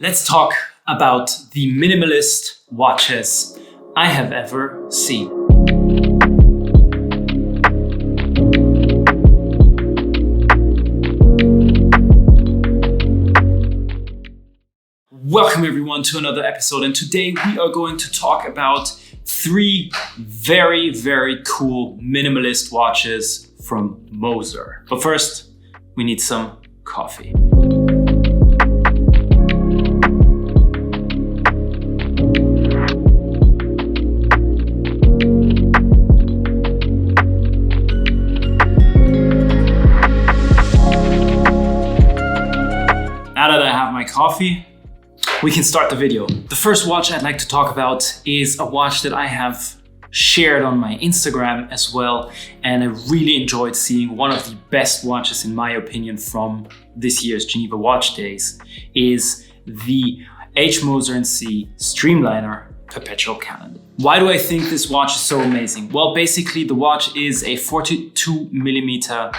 Let's talk about the minimalist watches I have ever seen. Welcome everyone to another episode, and today we are going to talk about 3 very cool minimalist watches from Moser. But first, we need some coffee. Now that I have my coffee, we can start the video. The first watch I'd like to talk about is a watch that I have shared on my Instagram as well, and I really enjoyed seeing. One of the best watches in my opinion from this year's Geneva Watch Days is the H.Moser Cie Streamliner Perpetual calendar. Why do I think this watch is so amazing? Well, basically the watch is a 42mm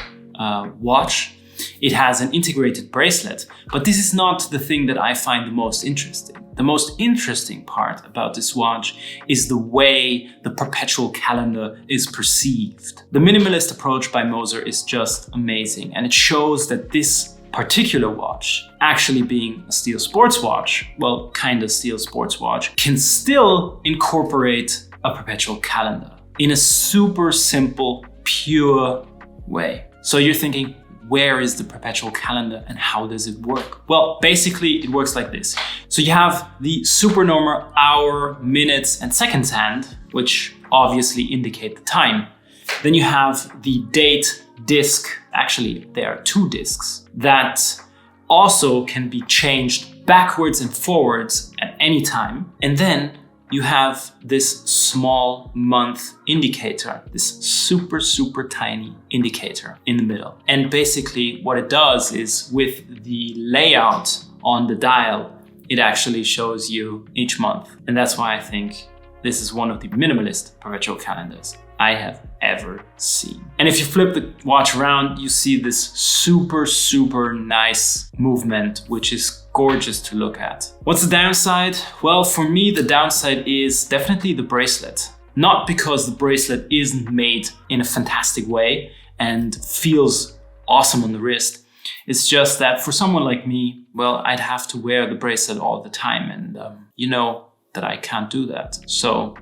watch. It has an integrated bracelet, but this is not the thing that I find the most interesting. The most interesting part about this watch is the way the perpetual calendar is perceived. The minimalist approach by Moser is just amazing, and it shows that this particular watch, actually being a steel sports watch, well, kind of steel sports watch, can still incorporate a perpetual calendar in a super simple, pure way. So you're thinking, where is the perpetual calendar and how does it work? Well, basically it works like this. So you have the supernormal hour, minutes, and seconds hand, which obviously indicate the time. Then you have the date disc. Actually, there are 2 discs that also can be changed backwards and forwards at any time. And then you have this small month indicator, this super tiny indicator in the middle. And basically what it does is, with the layout on the dial, it actually shows you each month. And that's why I think this is one of the minimalist perpetual calendars I have ever seen. And if you flip the watch around, you see this super nice movement, which is gorgeous to look at. What's the downside? Well, for me, the downside is definitely the bracelet. Not because the bracelet isn't made in a fantastic way and feels awesome on the wrist. It's just that for someone like me, well, I'd have to wear the bracelet all the time, and you know that I can't do that. So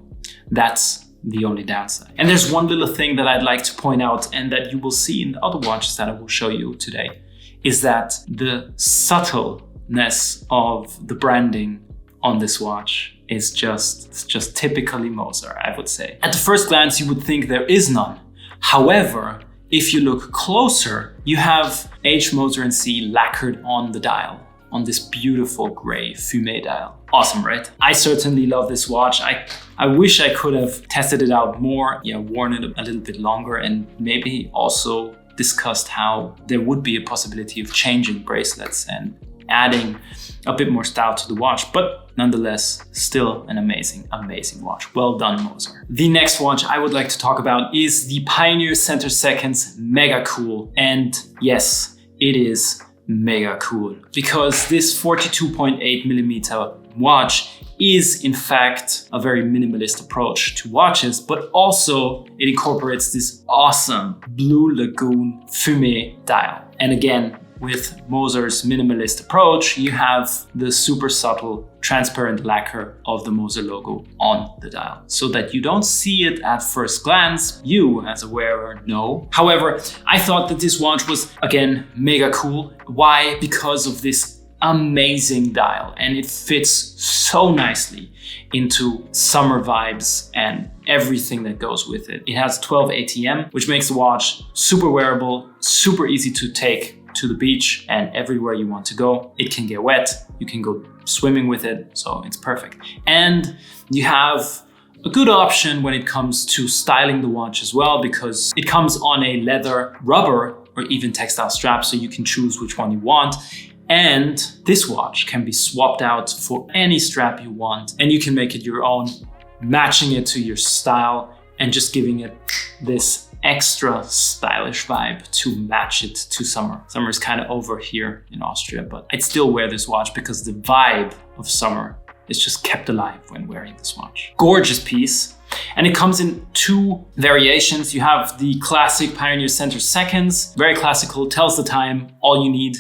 that's the only downside. And there's one little thing that I'd like to point out, and that you will see in the other watches that I will show you today, is that the subtleness of the branding on this watch is just typically Moser, I would say. At the first glance, you would think there is none. However, if you look closer, you have H.Moser Cie lacquered on the dial, on this beautiful gray fumé dial. Awesome, right? I certainly love this watch. I wish I could have tested it out more, worn it a little bit longer, and maybe also discussed how there would be a possibility of changing bracelets and adding a bit more style to the watch. But nonetheless, still an amazing watch. Well done, Moser. The next watch I would like to talk about is the Pioneer SecondeSeconde's Mega Cool. And yes, it is mega cool, because this 42.8mm watch is in fact a very minimalist approach to watches, but also it incorporates this awesome Blue Lagoon fumé dial. And again, with Moser's minimalist approach, you have the super subtle transparent lacquer of the Moser logo on the dial, so that you don't see it at first glance. You as a wearer know. However, I thought that this watch was, again, mega cool. Why? Because of this amazing dial, and it fits so nicely into summer vibes and everything that goes with it. It has 12 ATM, which makes the watch super wearable, super easy to take to the beach and everywhere you want to go. It can get wet, you can go swimming with it, so it's perfect. And you have a good option when it comes to styling the watch as well, because it comes on a leather, rubber, or even textile strap, so you can choose which one you want. And this watch can be swapped out for any strap you want, and you can make it your own, matching it to your style and just giving it this extra stylish vibe to match it to summer. Summer is kind of over here in Austria, but I'd still wear this watch because the vibe of summer is just kept alive when wearing this watch. Gorgeous piece. And it comes in two variations. You have the classic Pioneer Center seconds, very classical, tells the time, all you need.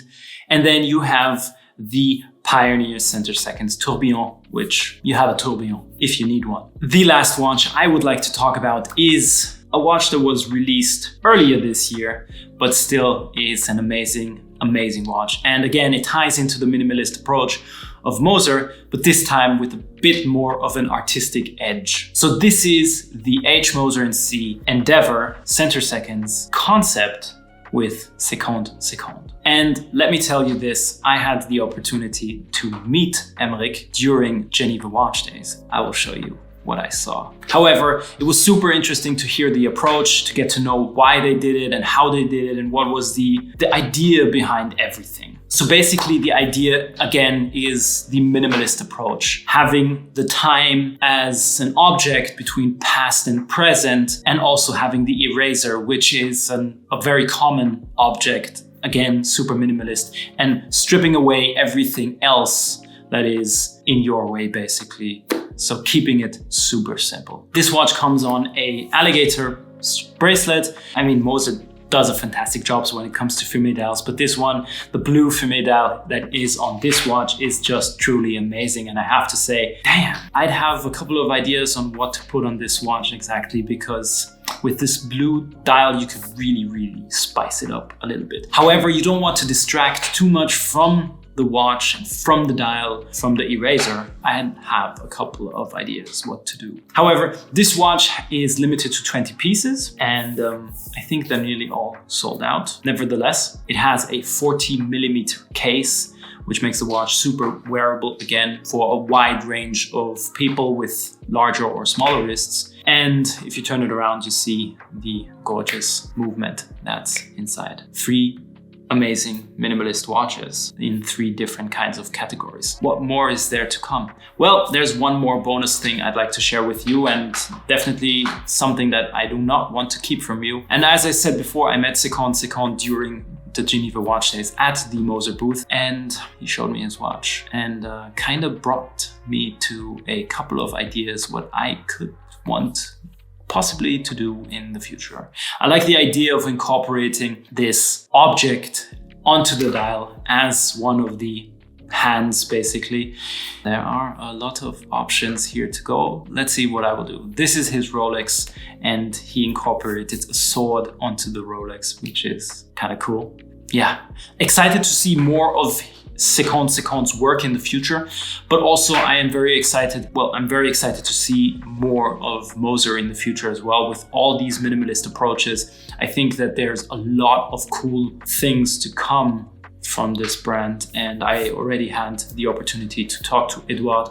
And then you have the Pioneer Center seconds Tourbillon, which you have a Tourbillon if you need one. The last watch I would like to talk about is a watch that was released earlier this year, but still is an amazing, amazing watch. And again, it ties into the minimalist approach of Moser, but this time with a bit more of an artistic edge. So this is the H.Moser Cie Endeavour center seconds concept with SecondeSeconde. And let me tell you this, I had the opportunity to meet Emmerich during Geneva Watch Days. I will show you what I saw. However, it was super interesting to hear the approach, to get to know why they did it and how they did it and what was the idea behind everything. So basically the idea, again, is the minimalist approach, having the time as an object between past and present, and also having the eraser, which is a very common object, again, super minimalist, and stripping away everything else that is in your way, basically. So keeping it super simple. This watch comes on a alligator bracelet. I mean, Moser does a fantastic job when it comes to fumé dials, but this one, the blue fumé dial that is on this watch is just truly amazing. And I have to say, damn, I'd have a couple of ideas on what to put on this watch exactly, because with this blue dial, you could really, really spice it up a little bit. However, you don't want to distract too much from the watch and from the dial, from the eraser. I have a couple of ideas what to do. However, this watch is limited to 20 pieces, and I think they're nearly all sold out. Nevertheless, it has a 40mm case, which makes the watch super wearable again for a wide range of people with larger or smaller wrists. And if you turn it around, you see the gorgeous movement that's inside. 3 amazing minimalist watches in 3 different kinds of categories. What more is there to come? Well, there's one more bonus thing I'd like to share with you, and definitely something that I do not want to keep from you. And as I said before, I met SecondeSeconde during the Geneva Watch Days at the Moser booth, and he showed me his watch and kind of brought me to a couple of ideas what I could want possibly to do in the future. I like the idea of incorporating this object onto the dial as one of the hands, basically. There are a lot of options here to go. Let's see what I will do. This is his Rolex, and he incorporated a sword onto the Rolex, which is kind of cool. Yeah, excited to see more of SecondeSeconde's work in the future, but also I'm very excited to see more of Moser in the future as well. With all these minimalist approaches, I think that there's a lot of cool things to come from this brand, and I already had the opportunity to talk to Eduard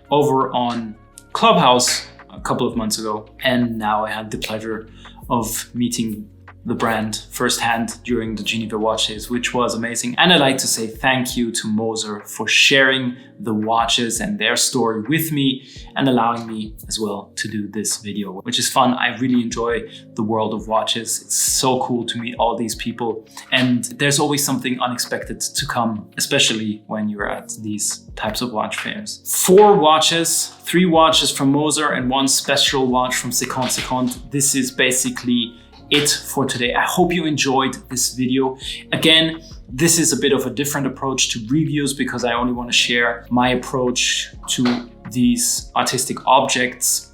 over on Clubhouse a couple of months ago, and now I had the pleasure of meeting the brand firsthand during the Geneva Watch Days, which was amazing. And I'd like to say thank you to Moser for sharing the watches and their story with me and allowing me as well to do this video, which is fun. I really enjoy the world of watches. It's so cool to meet all these people, and there's always something unexpected to come, especially when you're at these types of watch fairs. 4 watches, 3 watches from Moser and 1 special watch from SecondeSeconde. This is basically it for today. I hope you enjoyed this video. Again, this is a bit of a different approach to reviews because I only want to share my approach to these artistic objects.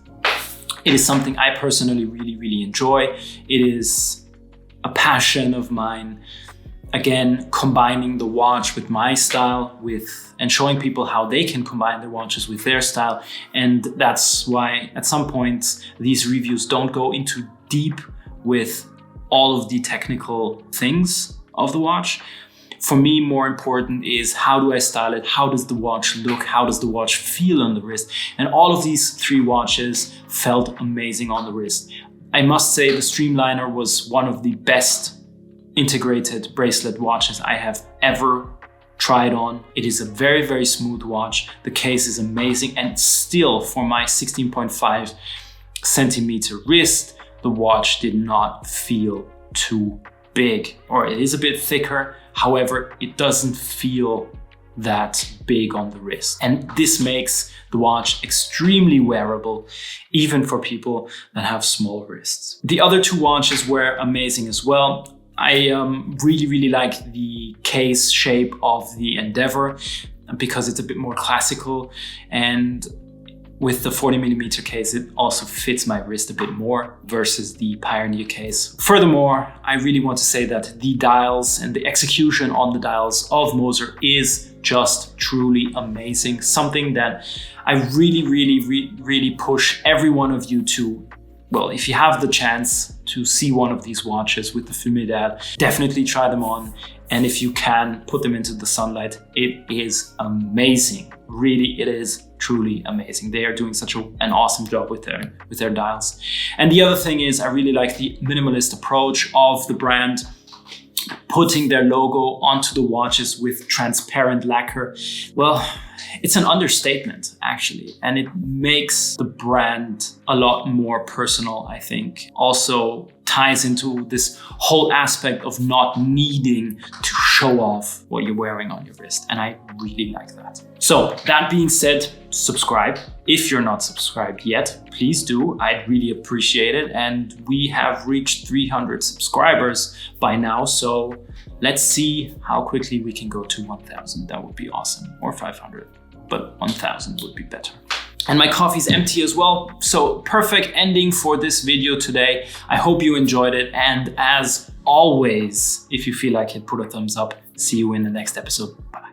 It is something I personally really enjoy. It is a passion of mine. Again, combining the watch with my style and showing people how they can combine their watches with their style. And that's why at some points these reviews don't go into deep with all of the technical things of the watch. For me, more important is how do I style it? How does the watch look? How does the watch feel on the wrist? And all of these 3 watches felt amazing on the wrist. I must say the Streamliner was one of the best integrated bracelet watches I have ever tried on. It is a very smooth watch. The case is amazing, and still for my 16.5 centimeter wrist, the watch did not feel too big, or it is a bit thicker. However, it doesn't feel that big on the wrist. And this makes the watch extremely wearable, even for people that have small wrists. The other two watches were amazing as well. I really like the case shape of the Endeavour because it's a bit more classical, and with the 40mm case, it also fits my wrist a bit more versus the Pioneer case. Furthermore, I really want to say that the dials and the execution on the dials of Moser is just truly amazing. Something that I really push every one of you to, well, if you have the chance to see one of these watches with the Fumidad, definitely try them on. And if you can, put them into the sunlight. It is amazing. Really, it is truly amazing. They are doing such an awesome job with their dials. And the other thing is, I really like the minimalist approach of the brand, putting their logo onto the watches with transparent lacquer. Well, it's an understatement, actually, and it makes the brand a lot more personal, I think. Also ties into this whole aspect of not needing to show off what you're wearing on your wrist, and I really like that. So that being said, subscribe. If you're not subscribed yet, please do. I'd really appreciate it. And we have reached 300 subscribers by now, so let's see how quickly we can go to 1,000. That would be awesome. Or 500, but 1,000 would be better. And my coffee's empty as well. So perfect ending for this video today. I hope you enjoyed it. And as always, if you feel like it, put a thumbs up. See you in the next episode. Bye.